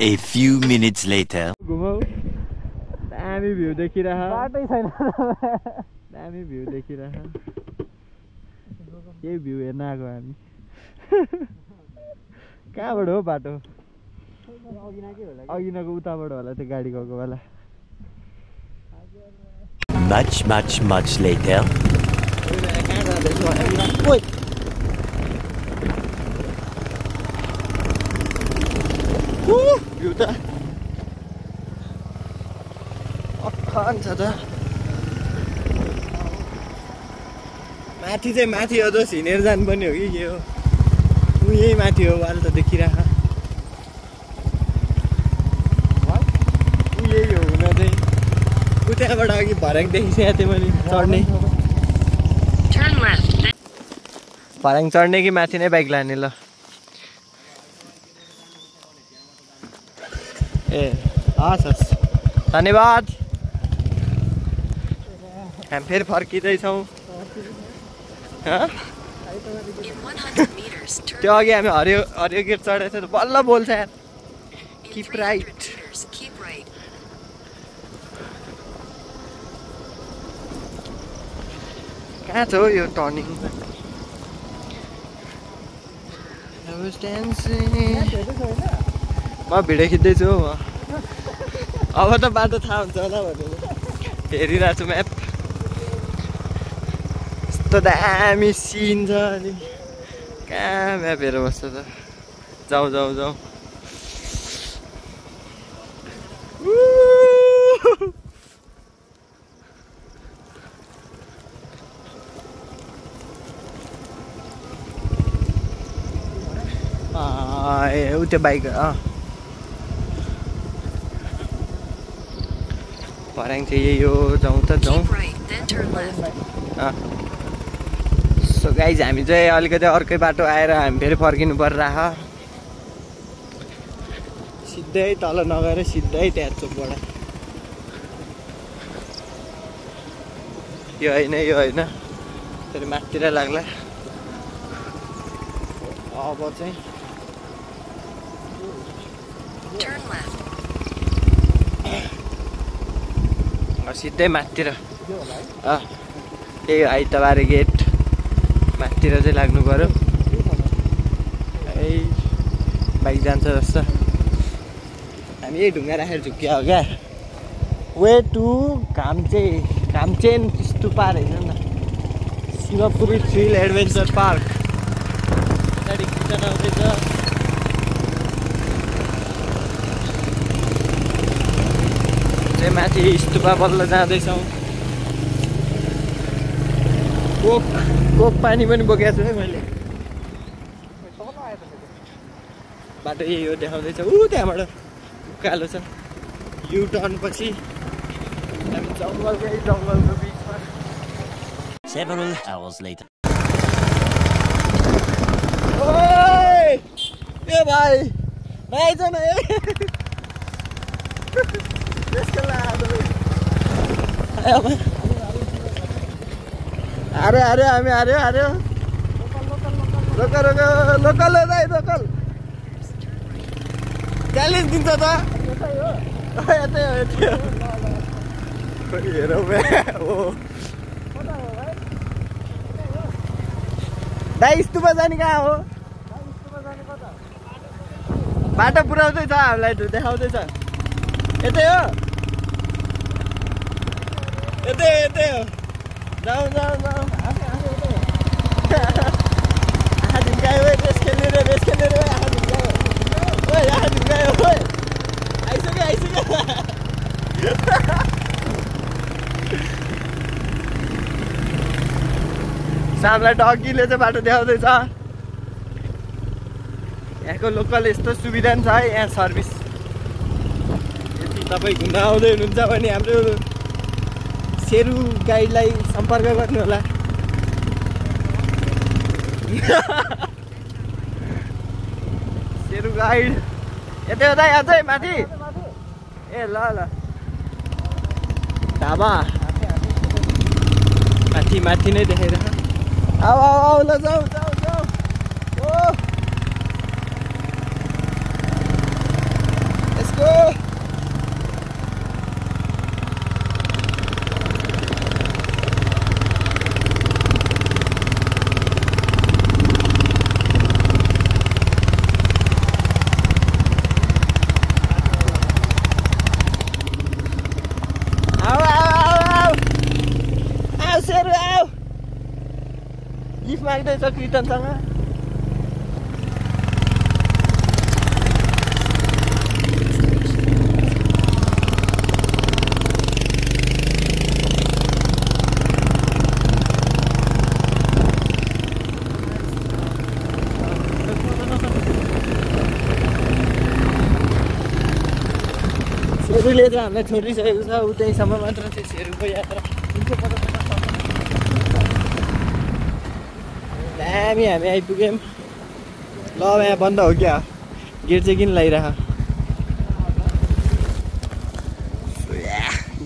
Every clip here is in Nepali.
A few minutes later. घुमाऊ दामी भ्यू देखिरह बाटै छैन दामी भ्यू देखिरह के भ्यू हेर्न आएको हामी कहाँबाट हो बाटो अघिनाको उताबाट होला त्यो गाडी गएको बेला Much later. भ्यू त अखन छ त माथि चाहिँ माथि अझ हिँडेर जानुपर्ने हो कि के हो यही माथि हो वाल त देखिरह यही हो हुन चाहिँ उताबाट अघि भर्याङ देखिसकेको थिएँ मैले चढ्ने भर्याङ चढ्ने कि माथि नै बाइक लाने ल ए हस् धन्यवाद हामी फेरि फर्किँदैछौँ त्यो अघि हामी हरियो गेट चढेको थियो बल्ल बोल्छ यार किप राइट कहाँ छ हौ यो टर्निङ म भिडियो खिच्दैछु हौ अब त बाटो थाहा हुन्छ होला भनेर हेरिरहेको छु म्याप यस्तो दामी सिन छ अनि कहाँ म्याप हेरेर बस्छ त जाउँ ऊ त्यो बाइक भर्याङ चाहिँ यही हो जाउँ सो गाइज हामी चाहिँ अलिकति अर्कै बाटो आएर हामी फेरि फर्किनु परिरह सिधै तल नगएर सिधै त्यहाँ चोकबाट यो होइन फेरि माथितिर लाग्ला अब चाहिँ सिधै माथितिर त्यही आइतबारे गेट माथितिर चाहिँ लाग्नु पर्यो है बाइक जान्छ जस्तो हामी यही ढुङ्गा राखेर झुक्किया हो क्या वे टु घामचेन स्तुपा रहेछ नि शिवपुरी थ्रिल एडभेन्चर पार्क पछाडि किचन आउँदैछ माथि स्तुपा बल्ल जाँदैछौँ कोक पानी पनि बोकेको छु है मैले बाटो यही हो देखाउँदैछ त्यहाँबाट उकालो छ यु टर्न पछि हामी जङ्गलको बिचमा Several hours later. ए भाइ आइज न अरे हामी आर्यो लोकल च्यालेन्ज दिन्छ त यतै हो हेरौ दाइ स्तुपा जाने कहाँ हो बाटो पुऱ्याउँदैछ हामीलाई देखाउँदैछ यतै हो जाऊ आँखा झुम्कायो रेस खेल्ने रे आँखा झुम्कायो आइसक्यो सामलाई डगीले चाहिँ बाटो देखाउँदैछ यहाँको लोकल यस्तो सुविधा पनि छ है यहाँ सर्भिस यदि तपाईँ घुम्न आउँदै हुनुहुन्छ भने हाम्रो सेरु गाइडलाई सम्पर्क गर्नु होला सेरु गाइड यतै हो दाइ अझै माथि ए ल ढाबा माथि नै देखाइर आऊ ल जाऊ ओ बसिँदैछ कृतनसँग। सेरुले चाहिँ हामीलाई छोडिसकेको छ। उतैसम्म मात्र चाहिँ सेरुको यात्रा। दामी हामी आइपुग्यौँ। ल यहाँ बन्द हो क्या? गेट चाहिँ किन लगाइरह?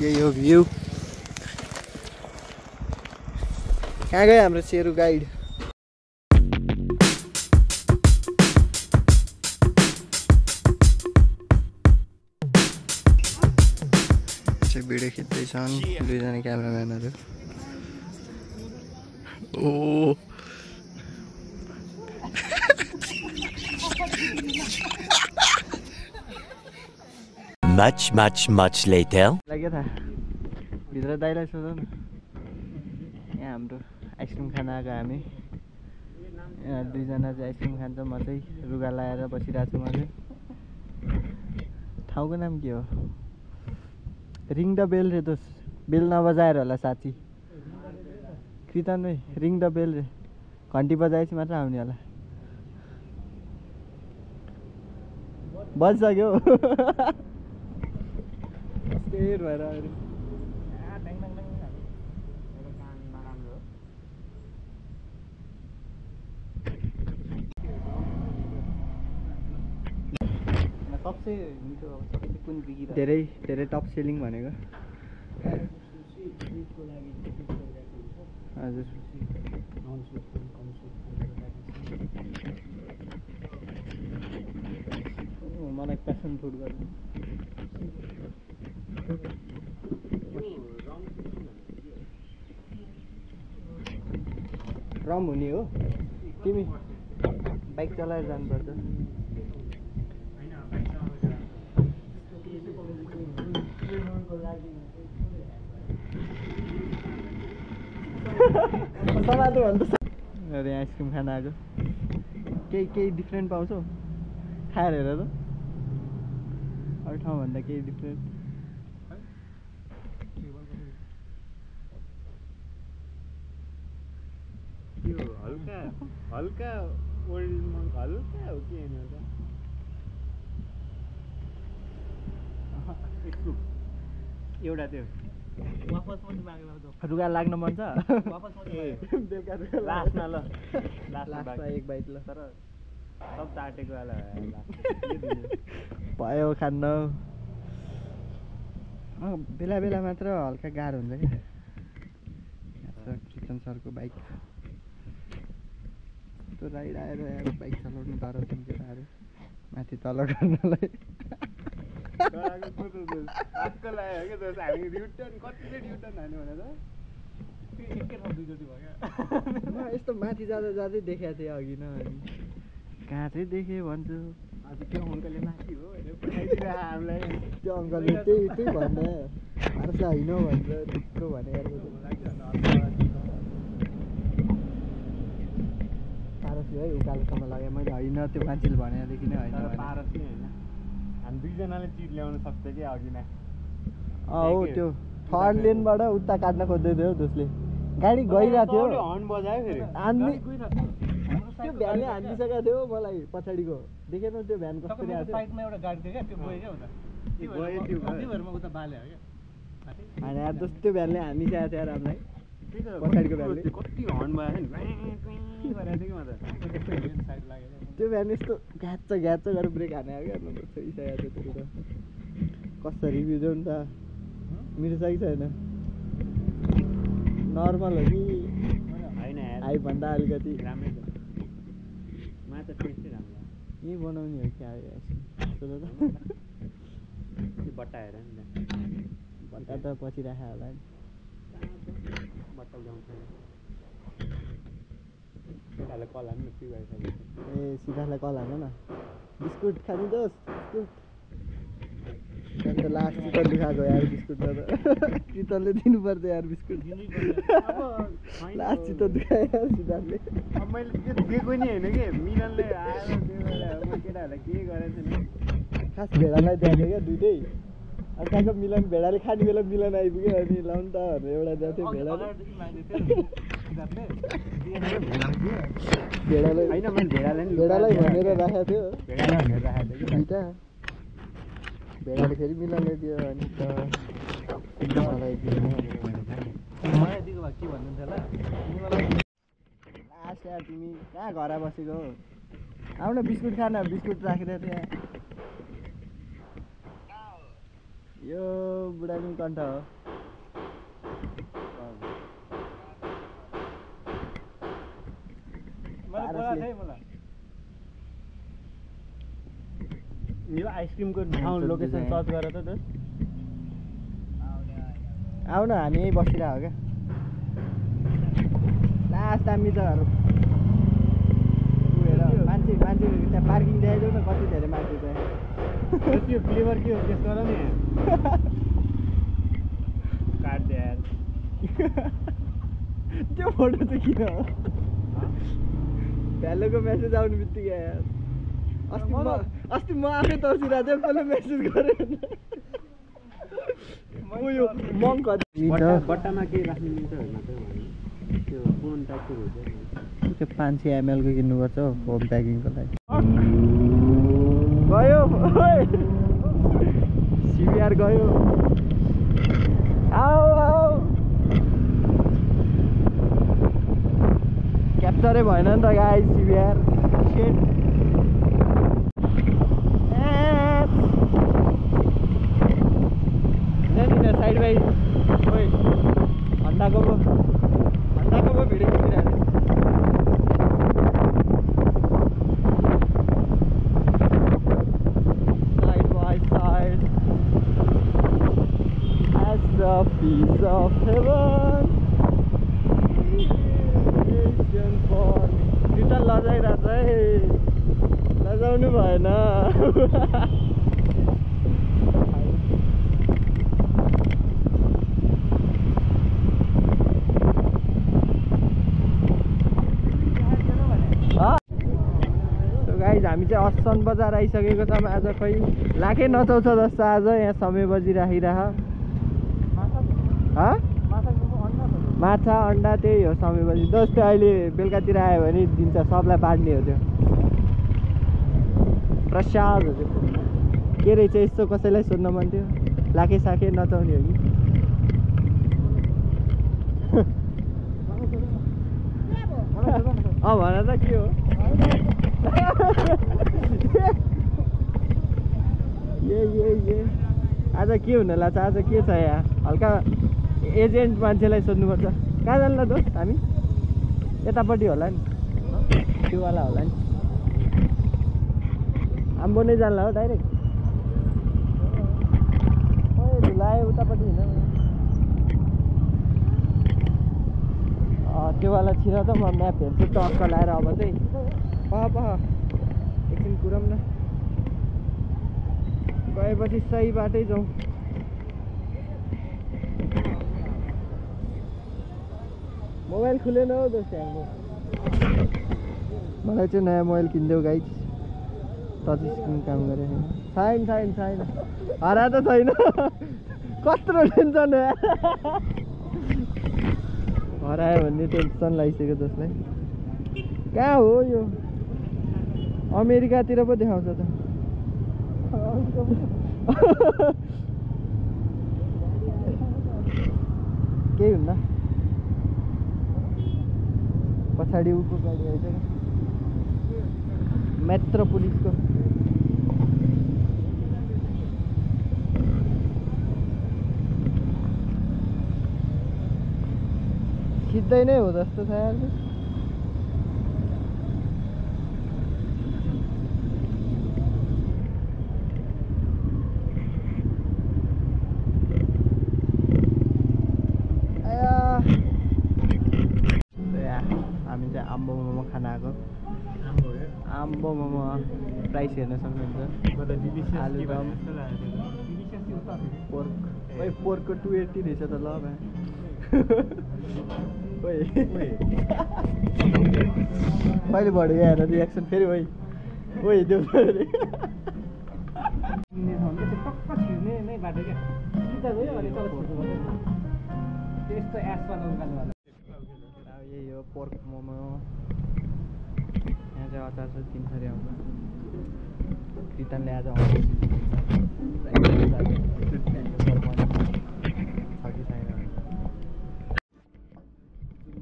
यही हो भ्यू। कहाँ गयो हाम्रो सेरु गाइड? भिडियो खिच्दैछन् दुईजना क्यामेराम्यानहरू। ओ Much later. लाग्यो थाहा भित्र दाइलाई सोध न। यहाँ हाम्रो आइसक्रिम खान आएको हामी। यहाँ दुईजना चाहिँ आइसक्रिम खान्छ, म चाहिँ रुगा लगाएर बसिरहेको छु। म चाहिँ ठाउँको नाम के हो? रिङ द बेल रे दोस्त। बेल नबजाएर होला साथी। कृतन भाइ रिङ द बेल रे। घन्टी बजाएपछि मात्र आउने होला। बजिसक्यो। भएर सबसे मिठो कुन बिगिरा? धेरै टप सेलिङ भनेको। हजुर मलाई प्यासन फ्रुट गर्नु। रम हुने हो? तिमी बाइक चलाएर जानुपर्छ। अरे आइसक्रिम खान आएको। केही डिफ्रेन्ट पाउँछौ? खाएर हेर त। अरू ठाउँभन्दा केही डिफ्रेन्ट? हल्का ओल्ड मङ्क हल्का हो कि होइन? एउटा त्यो रुगा लाग्न मन छ? लास्टमा ल लास्टमा एक बाइट ल। तर सब चाटेको वाला भयो खान्न। बेला बेला मात्र हल्का गाह्रो हुन्छ क्या। कृष्ण सरको बाइक त्यो राइड आएर बाइक चलाउनु डराउँछ केटाहरू माथि तल गर्नलाई। यस्तो माथि जाँदा जाँदै देखाएको थिएँ अघि न। कहाँ चाहिँ देखेँ भन्छु। त्यो अङ्कलले माथि हो हामीलाई। त्यो अङ्कलले त्यही भन्दा हार्छ होइन भनेर थुप्रो भनेको। पारस है उकालोसम्म लाग्यो मैले। होइन त्यो मान्छेले भनेदेखि नै होइन। पारस नै होइन, हामी दुईजनाले चिट ल्याउन सक्छ कि अघि नै। हो त्यो थर्ड लेनबाट उता काट्न खोज्दै थियो त्यसले। गाडी गइरहेको थियो। हर्न बजायो फेरि। त्यो भ्यानले हानिसकेको थियो मलाई पछाडिको। देखेन त्यो भ्यान कसरी आएको? साइडमा एउटा गाडी थियो क्या, त्यो गयो क्या उता। त्योभरमा उता बाल्यो क्या। होइन यार जस्तो त्यो भ्यानले हानिसकेको थियो यार हामीलाई। पछाडिको भ्यानले कति हर्न बजायो नि गरेको थियो कि म त। साइड लाग्यो त्यो भ्यान यस्तो घ्याच्च गरेर ब्रेक हानेको क्या। छोइसकेको थियो त्यो त। कस्तो रिभ्यू दियो नि त। मिठो छ कि छैन? नर्मल हो कि हाइभन्दा अलिकति? राम्रै छ। मलाई त टेस्टै राम्रो लाग्यो। यहीँ बनाउने हो क्या? सोध त। त्यो बट्टा हेर नि त। बट्टा त पछि राख्यो होला नि। बट्टा उठाउँछ केटाहरूले कल हाल्नु न। फ्री भइसक्यो। ए सिकासलाई कल हाल्नु न। बिस्कुट खानु दोस्त? बिस्कुट अन्त लास्ट चितल दुखाएको यार बिस्कुट त चितलले दिनुपर्छ यार बिस्कुट लास्ट चितल दुखायो यार सिद्धार्थले अब मैले त्यो दिएको नि होइन कि मिलनले आएर त्यो गरेर म केटाहरूलाई के गरेको थिएन खास भेडालाई दिएको क्या दुइटै अनि कहाँको मिलन भेडाले खाने बेला मिलन आइपुग्यो अनि लाउनु त भनेर एउटा दिएको थियो भेडाले होइन मैले भेडालाई भनेर राखेको थियो भेडालाई भनेर राखेको थिएँ दुइटा भेडाले फेरि मिलनले दियो अनि त मलाई दियो मलाई दिएको भए के भन्नुहुन्थ्यो होला लास्ट यार तिमी कहाँ घर बसेको हो आउन बिस्कुट खान बिस्कुट राखिरहेको थियो यो बुढानी कण्ठ हो यो आइसक्रिमको ठाउँ लोकेसन सर्च गरेर त दोस्त आउन हामी यहीँ बसिरहेको क्या लास्ट दामी जग्गाहरू मान्छे त्यहाँ पार्किङ देखाइदेऊ न कति धेरै मान्छे त्यहाँ त्यो फ्लेभर के हो टेस्ट गर नि काट दे यार त्यो फोटो चाहिँ किन हो भ्यालोको मेसेज आउने बित्तिकै यार अस्ति म आफै तर्सिरहेको थिएँ कसले मेसेज गरेँ उयो मङ्क बट्टामा केही राख्नु मिल्छ त्यो फोन टाइपको हुन्छ त्यो 500 ml को किन्नुपर्छ होम प्याकिङको लागि गयो सिबिआर गयो आऊ क्याप्चरै भएन नि त guys CBR set side by ओइ हन्डाको पो video खिचिरहेको side by side as a piece of heaven creation for me guitar लजाइरहेछ है लजाउनु भएन हामी चाहिँ असन बजार आइसकेको छौँ आज खै लाखे नचाउँछ जस्तो आज यहाँ समय बजिराखिरह माछा अन्डा त्यही हो समय बजी जस्तै अहिले बेलुकातिर आयो भने दिन्छ सबलाई बाँड्ने हो त्यो प्रसाद हो त्यो के रहेछ यस्तो कसैलाई सोध्न मन थियो लाखे साखे नचाउने हो कि भन त के हो ये आज के हुन लाग्छ आज के छ यहाँ हल्का एजेन्ट मान्छेलाई सोध्नुपर्छ कहाँ जान्ला दोस्त हामी यतापट्टि होला नि त्योवाला होला नि आम्बो नै जान्ला हो डाइरेक्ट धुलायो उतापट्टि होइन त्योवाला छिर त म म्याप हेर्छु टक्क लाएर अब चाहिँ पह एकछिन कुरौँ न गएपछि सही बाटै जाउँ मोबाइल खुलेन हौ दोस्त हाम्रो मलाई चाहिँ नयाँ मोबाइल किनिदेऊ गाइज टच स्क्रिन काम गरेको छैन हरा त छैन कत्रो टेन्सन हरायो भन्ने टेन्सन लागिसक्यो दोस्तलाई कहाँ हो यो अमेरिकातिर पो देखाउँछ त केही हुन्न पछाडि उको गाडी आइछ मेट्रोपोलिसको सिधै नै हो जस्तो छ यार आम्बो मोमो खान आएको आम्बो मोमो प्राइस हेर्न सक्नुहुन्छ आलुदम पोर्क ओइ पोर्कको 280 रहेछ त ल भाइ ओइ कहिले बढ्यो यार रियाक्सन फेरि ओइ ओइ देऊ टक्क छिर्ने नै बाटो क्या सिधा गयो अनि तल छिर्नु त्यस्तो एसमा उकाल्नु होला यही हो पोर्क मोमो यहाँ चाहिँ अचार चाहिँ तिनथरी आउँछ कृतनले आज आउँछ कि छैन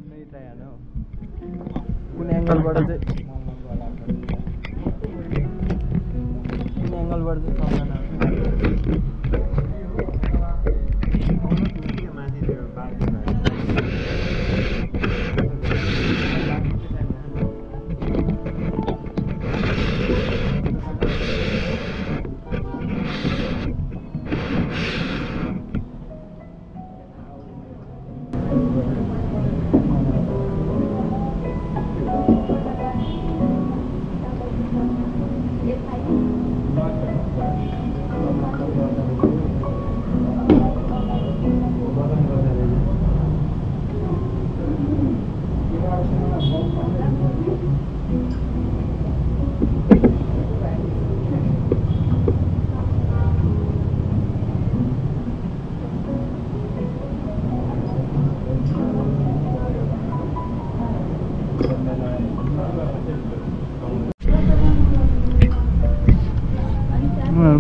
नै ट्राई हाल्नु हौ कुन एङ्गलबाट चाहिँ कुन एङ्गलबाट चाहिँ सम्झना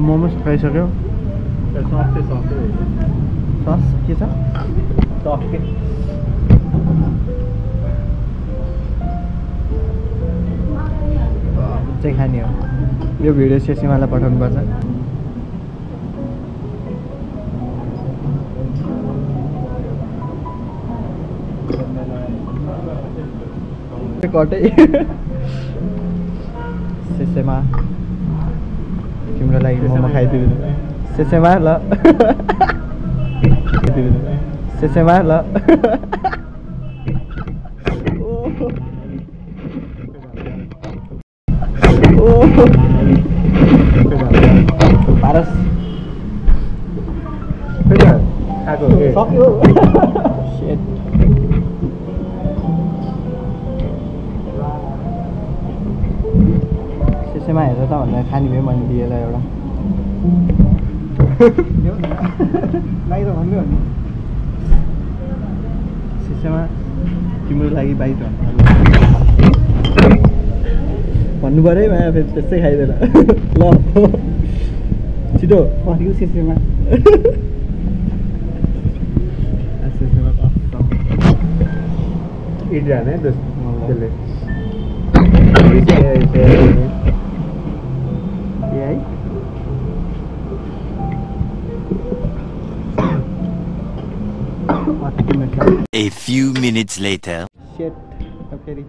मोमोज खाइसक्यो सस के छ सस के चाहिँ खाने हो यो भिडियो सेसीमालाई पठाउनुपर्छ कटै सेसेमा तिम्रो लागि मोमो खाइदिनु सेसेमा ल सेसेमा ल पारस सक्यो सेसेमा हेर त भनेर खाने भए मैले दिएलाई एउटा सेसेमा तिम्रो लागि बाइक भन्नु पऱ्यो है माया फेरि त्यस्तै खाइदिएर ल छिटो पऱ्यो सेसेमा सेसेमा इडिहाल्ने है त्यसले A few minutes later. Shit. फेरि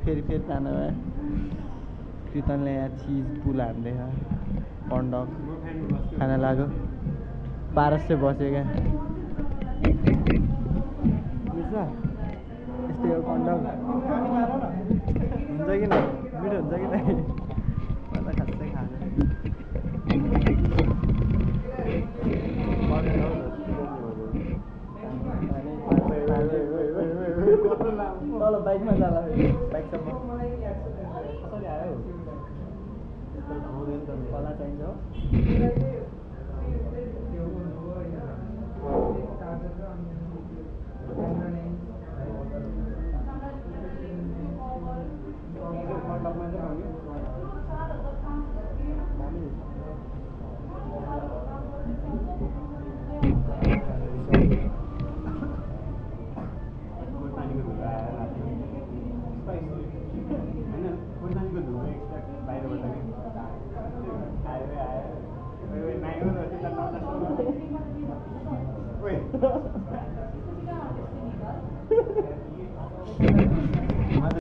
जानु कृतनले यहाँ चिज पुल हान्दैछ कन्डक खाना लाग्यो पारस चाहिँ बस्यो क्या यस्तै हो कन्डक हुन्छ कि न मिठो हुन्छ कि नै मलाई खासै खानु तल बाइकमा जाला बाइकसम्म कसरी आयो कला चाहिन्छ Wait.